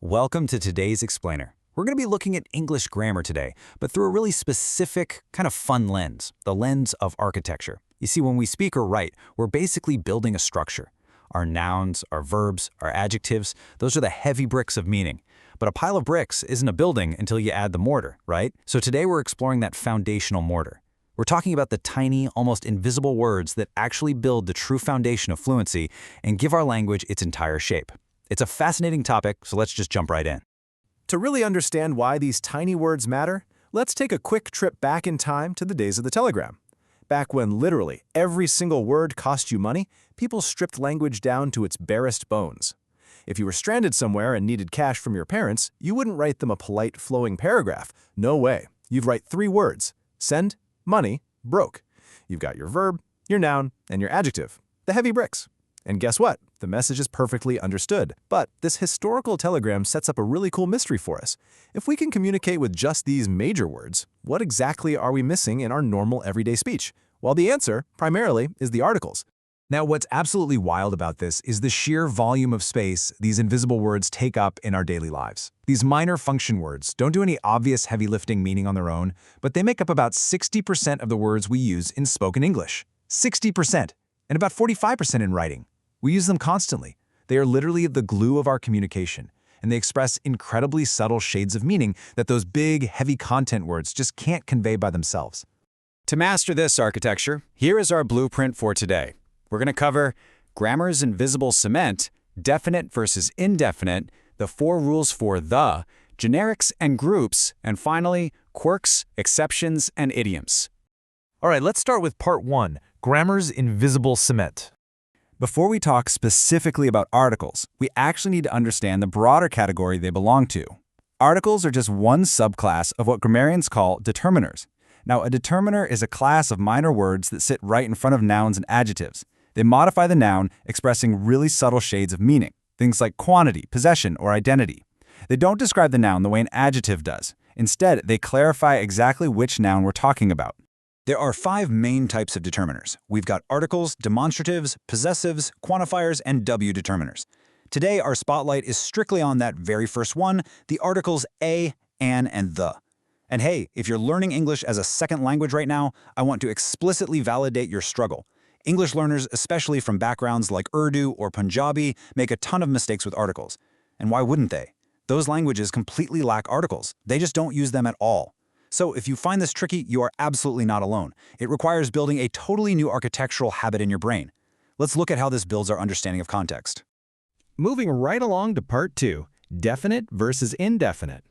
Welcome to today's Explainer. We're going to be looking at English grammar today, but through a really specific, kind of fun lens, the lens of architecture. You see, when we speak or write, we're basically building a structure. Our nouns, our verbs, our adjectives, those are the heavy bricks of meaning. But a pile of bricks isn't a building until you add the mortar, right? So today we're exploring that foundational mortar. We're talking about the tiny, almost invisible words that actually build the true foundation of fluency and give our language its entire shape. It's a fascinating topic, so let's just jump right in. To really understand why these tiny words matter, let's take a quick trip back in time to the days of the telegram. Back when literally every single word cost you money, people stripped language down to its barest bones. If you were stranded somewhere and needed cash from your parents, you wouldn't write them a polite, flowing paragraph. No way. You'd write 3 words: send, money, broke. You've got your verb, your noun, and your adjective, the heavy bricks. And guess what? The message is perfectly understood. But this historical telegram sets up a really cool mystery for us. If we can communicate with just these major words, what exactly are we missing in our normal everyday speech? Well, the answer, primarily, is the articles. Now, what's absolutely wild about this is the sheer volume of space these invisible words take up in our daily lives. These minor function words don't do any obvious heavy lifting meaning on their own, but they make up about 60% of the words we use in spoken English. 60%! And about 45% in writing. We use them constantly. They are literally the glue of our communication, and they express incredibly subtle shades of meaning that those big, heavy content words just can't convey by themselves. To master this architecture, here is our blueprint for today. We're going to cover grammar's invisible cement, definite versus indefinite, the 4 rules for the, generics and groups, and finally, quirks, exceptions, and idioms. All right, let's start with part 1, grammar's invisible cement. Before we talk specifically about articles, we actually need to understand the broader category they belong to. Articles are just one subclass of what grammarians call determiners. Now, a determiner is a class of minor words that sit right in front of nouns and adjectives. They modify the noun, expressing really subtle shades of meaning, things like quantity, possession, or identity. They don't describe the noun the way an adjective does. Instead, they clarify exactly which noun we're talking about. There are 5 main types of determiners. We've got articles, demonstratives, possessives, quantifiers, and W determiners. Today, our spotlight is strictly on that very first one, the articles a, an, and the. And hey, if you're learning English as a second language right now, I want to explicitly validate your struggle. English learners, especially from backgrounds like Urdu or Punjabi, make a ton of mistakes with articles. And why wouldn't they? Those languages completely lack articles. They just don't use them at all. So if you find this tricky, you are absolutely not alone. It requires building a totally new architectural habit in your brain. Let's look at how this builds our understanding of context. Moving right along to part 2, definite versus indefinite.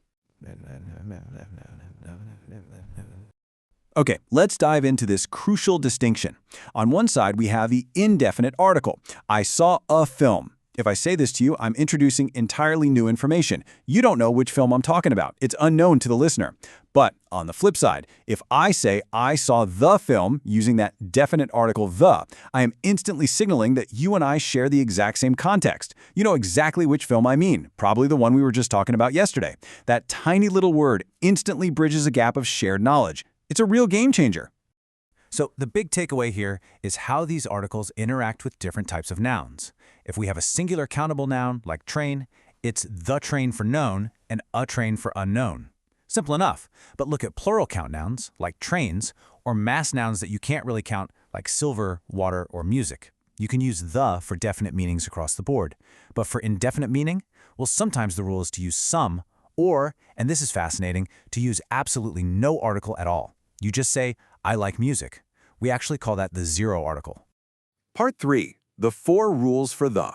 Okay, let's dive into this crucial distinction. On one side, we have the indefinite article. I saw a film. If I say this to you, I'm introducing entirely new information. You don't know which film I'm talking about. It's unknown to the listener. But on the flip side, if I say I saw the film using that definite article the, I am instantly signaling that you and I share the exact same context. You know exactly which film I mean, probably the one we were just talking about yesterday. That tiny little word instantly bridges a gap of shared knowledge. It's a real game changer. So the big takeaway here is how these articles interact with different types of nouns. If we have a singular countable noun, like train, it's the train for known and a train for unknown. Simple enough, but look at plural count nouns, like trains, or mass nouns that you can't really count, like silver, water, or music. You can use the for definite meanings across the board. But for indefinite meaning, well, sometimes the rule is to use some, or, and this is fascinating, to use absolutely no article at all. You just say, I like music. We actually call that the zero article. Part 3. The 4 rules for the.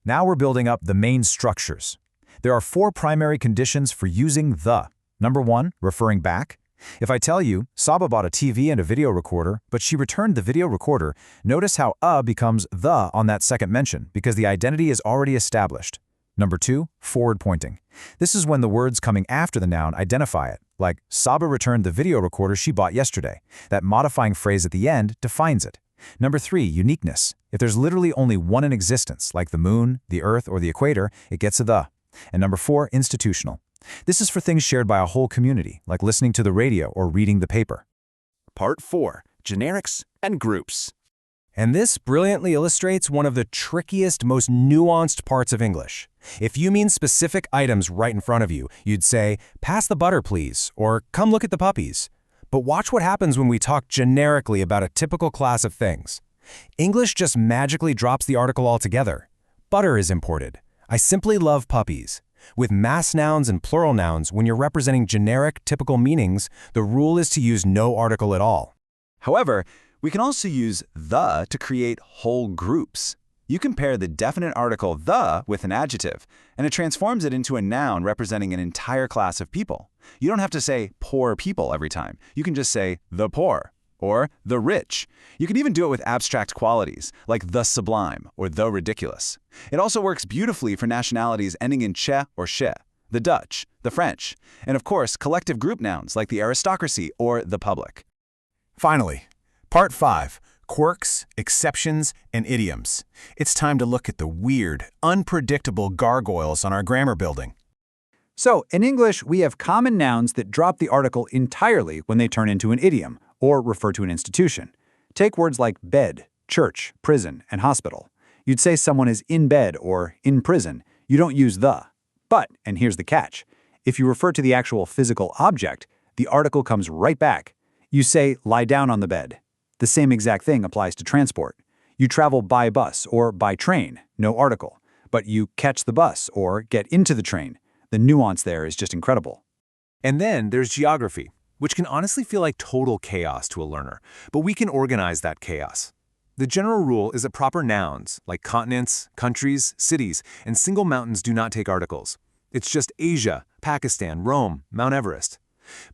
Now we're building up the main structures. There are 4 primary conditions for using the. Number 1, referring back. If I tell you, Saba bought a TV and a video recorder, but she returned the video recorder, notice how becomes the on that second mention because the identity is already established. Number 2, forward pointing. This is when the words coming after the noun identify it, like Saba returned the video recorder she bought yesterday. That modifying phrase at the end defines it. Number 3, uniqueness. If there's literally only one in existence, like the moon, the earth, or the equator, it gets a the. And number 4, institutional. This is for things shared by a whole community, like listening to the radio or reading the paper. Part 4. Generics and groups. And this brilliantly illustrates one of the trickiest, most nuanced parts of English. If you mean specific items right in front of you, you'd say, "Pass the butter, please," or "Come look at the puppies." But watch what happens when we talk generically about a typical class of things. English just magically drops the article altogether. Butter is imported. I simply love puppies. With mass nouns and plural nouns, when you're representing generic, typical meanings, the rule is to use no article at all. However, we can also use the to create whole groups. You compare the definite article the with an adjective, and it transforms it into a noun representing an entire class of people. You don't have to say poor people every time. You can just say the poor or the rich. You can even do it with abstract qualities, like the sublime or the ridiculous. It also works beautifully for nationalities ending in che or she, the Dutch, the French, and of course, collective group nouns like the aristocracy or the public. Finally, Part 5, Quirks, Exceptions, and Idioms. It's time to look at the weird, unpredictable gargoyles on our grammar building. So, in English, we have common nouns that drop the article entirely when they turn into an idiom, or refer to an institution. Take words like bed, church, prison, and hospital. You'd say someone is in bed or in prison. You don't use the. But, and here's the catch, if you refer to the actual physical object, the article comes right back. You say, lie down on the bed. The same exact thing applies to transport. You travel by bus or by train, no article. But you catch the bus or get into the train. The nuance there is just incredible. And then there's geography, which can honestly feel like total chaos to a learner, but we can organize that chaos. The general rule is that proper nouns, like continents, countries, cities, and single mountains do not take articles. It's just Asia, Pakistan, Rome, Mount Everest.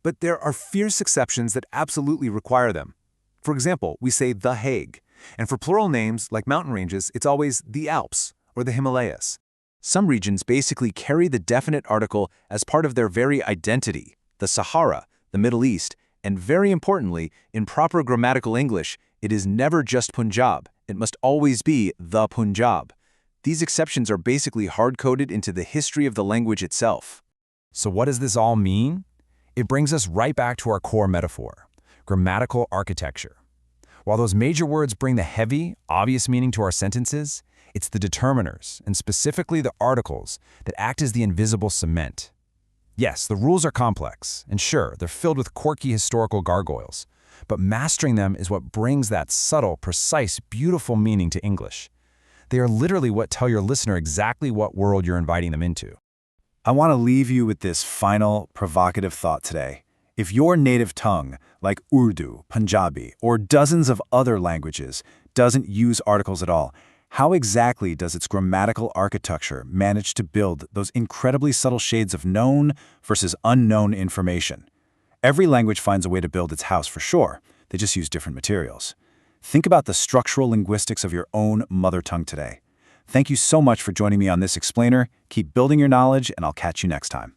But there are fierce exceptions that absolutely require them. For example, we say The Hague, and for plural names like mountain ranges, it's always the Alps or the Himalayas. Some regions basically carry the definite article as part of their very identity, the Sahara, the Middle East, and very importantly, in proper grammatical English, it is never just Punjab. It must always be the Punjab. These exceptions are basically hard-coded into the history of the language itself. So what does this all mean? It brings us right back to our core metaphor, grammatical architecture. While those major words bring the heavy, obvious meaning to our sentences, it's the determiners, and specifically the articles, that act as the invisible cement. Yes, the rules are complex, and sure, they're filled with quirky historical gargoyles, but mastering them is what brings that subtle, precise, beautiful meaning to English. They are literally what tell your listener exactly what world you're inviting them into. I want to leave you with this final, provocative thought today. If your native tongue, like Urdu, Punjabi, or dozens of other languages, doesn't use articles at all, how exactly does its grammatical architecture manage to build those incredibly subtle shades of known versus unknown information? Every language finds a way to build its house for sure. They just use different materials. Think about the structural linguistics of your own mother tongue today. Thank you so much for joining me on this explainer. Keep building your knowledge, and I'll catch you next time.